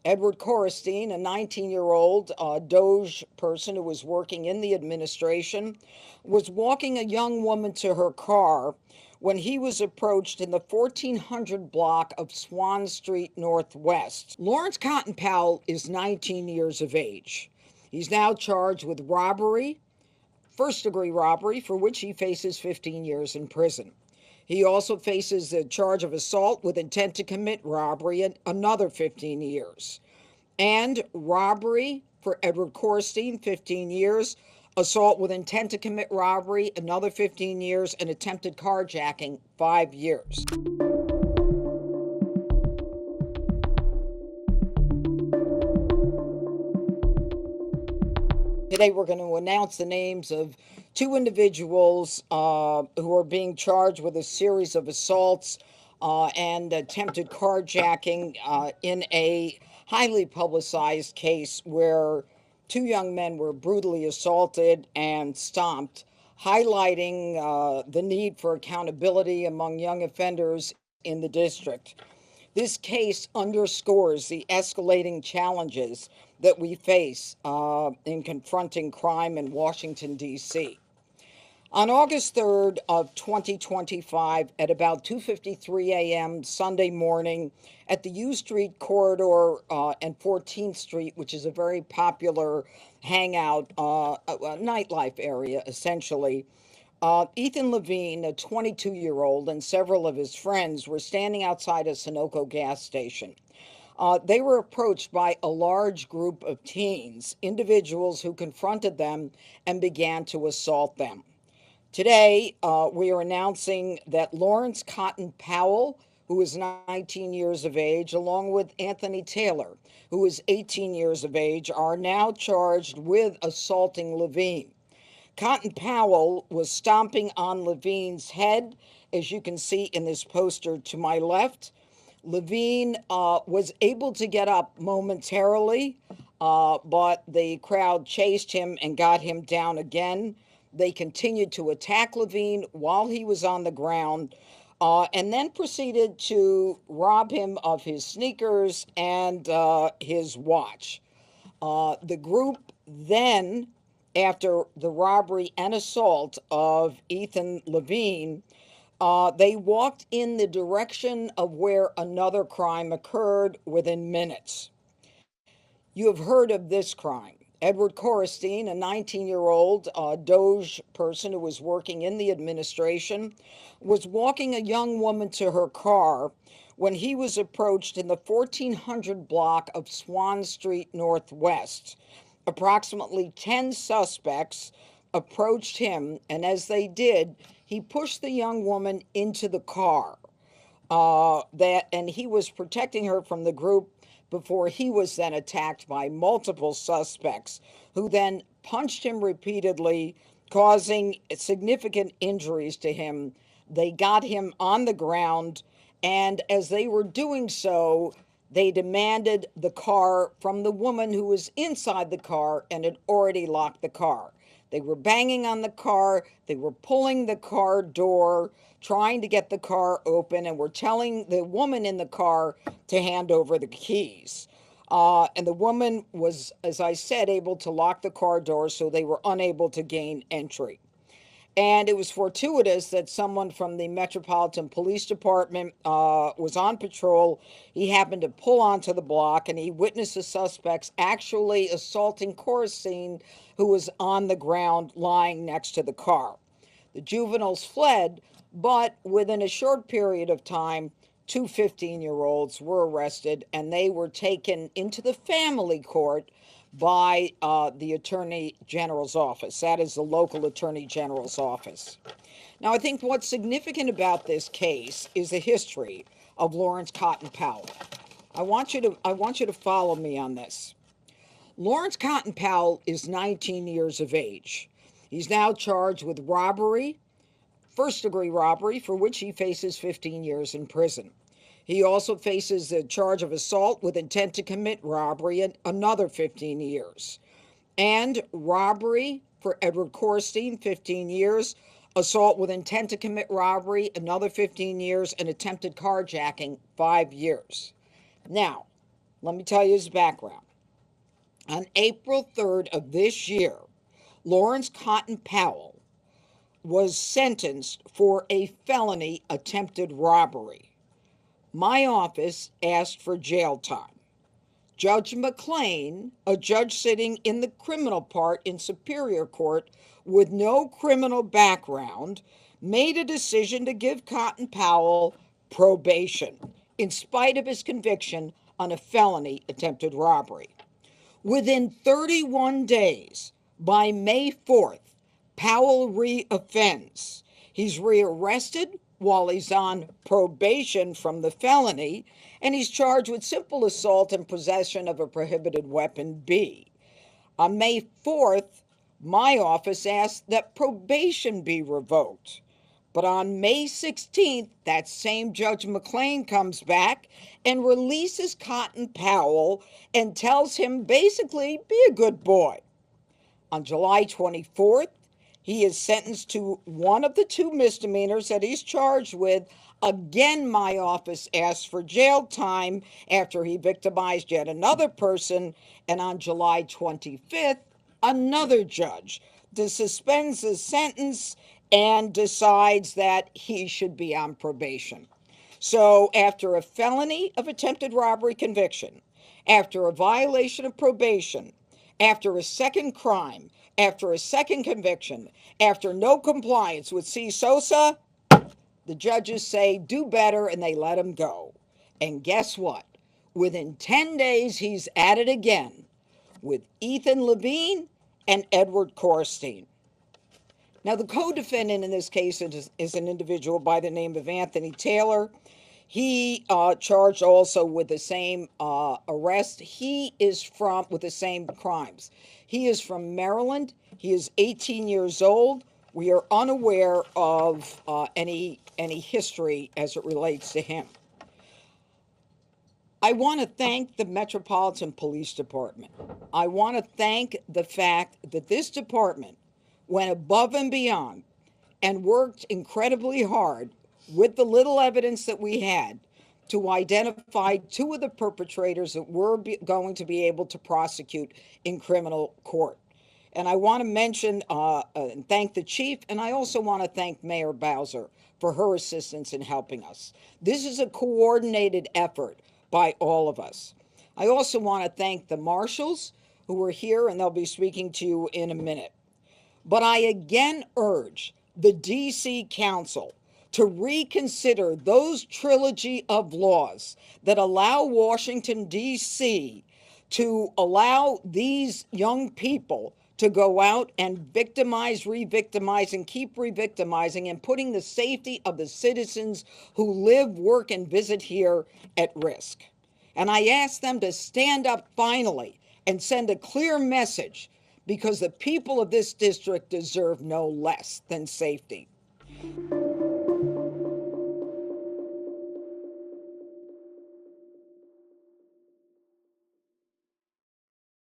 Edward Coristine, a 19-year-old DOGE person who was working in the administration, was walking a young woman to her car when he was approached in the 1400 block of Swan Street Northwest. Lawrence Cotton Powell is 19 years of age. He's now charged with robbery, first-degree robbery, for which he faces 15 years in prison. He also faces a charge of assault with intent to commit robbery and another 15 years. And robbery for Edward Coristine, 15 years. Assault with intent to commit robbery, another 15 years. And attempted carjacking, 5 years. Today we're going to announce the names of two individuals who are being charged with a series of assaults and attempted carjacking in a highly publicized case where two young men were brutally assaulted and stomped, highlighting the need for accountability among young offenders in the district. This case underscores the escalating challenges that we face in confronting crime in Washington, D.C. On August 3rd of 2025 at about 2:53 a.m. Sunday morning at the U Street corridor and 14th Street, which is a very popular hangout, nightlife area essentially, Ethan Levine, a 22-year-old, and several of his friends were standing outside a Sunoco gas station. They were approached by a large group of teens, individuals who confronted them and began to assault them. Today, we are announcing that Lawrence Cotton Powell, who is 19 years of age, along with Anthony Taylor, who is 18 years of age, are now charged with assaulting Levine. Cotton Powell was stomping on Levine's head, as you can see in this poster to my left. Levine was able to get up momentarily, but the crowd chased him and got him down again. They continued to attack Levine while he was on the ground, and then proceeded to rob him of his sneakers and his watch. The group then, after the robbery and assault of Ethan Levine, they walked in the direction of where another crime occurred within minutes. You have heard of this crime. Edward Coristine, a 19-year-old DOGE person who was working in the administration, was walking a young woman to her car when he was approached in the 1400 block of Swan Street Northwest. Approximately 10 suspects approached him, and as they did, he pushed the young woman into the car. And he was protecting her from the group before he was then attacked by multiple suspects, who then punched him repeatedly, causing significant injuries to him. They got him on the ground, and as they were doing so, they demanded the car from the woman who was inside the car and had already locked the car. They were banging on the car, they were pulling the car door, trying to get the car open, and were telling the woman in the car to hand over the keys. And the woman was, as I said, able to lock the car door, so they were unable to gain entry. And it was fortuitous that someone from the Metropolitan Police Department was on patrol. He happened to pull onto the block, and he witnessed the suspects actually assaulting Coristine, who was on the ground lying next to the car. The juveniles fled, but within a short period of time, two 15-year-olds were arrested, and they were taken into the family court by the Attorney General's office. That is the local Attorney General's office. Now, I think what's significant about this case is the history of Lawrence Cotton Powell. I want you to follow me on this. Lawrence Cotton Powell is 19 years of age. He's now charged with robbery, first-degree robbery, for which he faces 15 years in prison. He also faces a charge of assault with intent to commit robbery and another 15 years. And robbery for Edward Coristine, 15 years. Assault with intent to commit robbery, another 15 years. And attempted carjacking, 5 years. Now, Let me tell you his background. On April 3rd of this year, Lawrence Cotton Powell was sentenced for a felony attempted robbery. My office asked for jail time. Judge McLean, a judge sitting in the criminal part in Superior Court with no criminal background, made a decision to give Cotton Powell probation in spite of his conviction on a felony attempted robbery. Within 31 days, by May 4th, Powell reoffends. He's rearrested while he's on probation from the felony, and he's charged with simple assault and possession of a prohibited weapon B. On May 4th, my office asked that probation be revoked. But on May 16th, that same Judge McLean comes back and releases Cotton Powell and tells him basically, be a good boy. On July 24th, he is sentenced to one of the two misdemeanors that he's charged with. Again, my office asked for jail time after he victimized yet another person. And on July 25th, another judge suspends his sentence and decides that he should be on probation. So after a felony of attempted robbery conviction, after a violation of probation, after a second crime, after a second conviction, after no compliance with C. Sosa, the judges say do better and they let him go. And guess what? Within 10 days, he's at it again with Ethan Levine and Edward Coristine. Now, the co-defendant in this case is an individual by the name of Anthony Taylor. He charged also with the same arrest. He is with the same crimes. He is from Maryland. He is 18 years old. We are unaware of any history as it relates to him. I want to thank the Metropolitan Police Department. I want to thank the fact that this department went above and beyond and worked incredibly hard with the little evidence that we had to identify two of the perpetrators that we're going to be able to prosecute in criminal court. And I want to mention and thank the chief, and I also want to thank Mayor Bowser for her assistance in helping us. This is a coordinated effort by all of us. I also want to thank the marshals who are here, and they'll be speaking to you in a minute. But I again urge the D.C. Council to reconsider those trilogy of laws that allow Washington, D.C. to allow these young people to go out and victimize, re-victimize, and keep re-victimizing and putting the safety of the citizens who live, work, and visit here at risk. And I ask them to stand up finally and send a clear message, because the people of this district deserve no less than safety.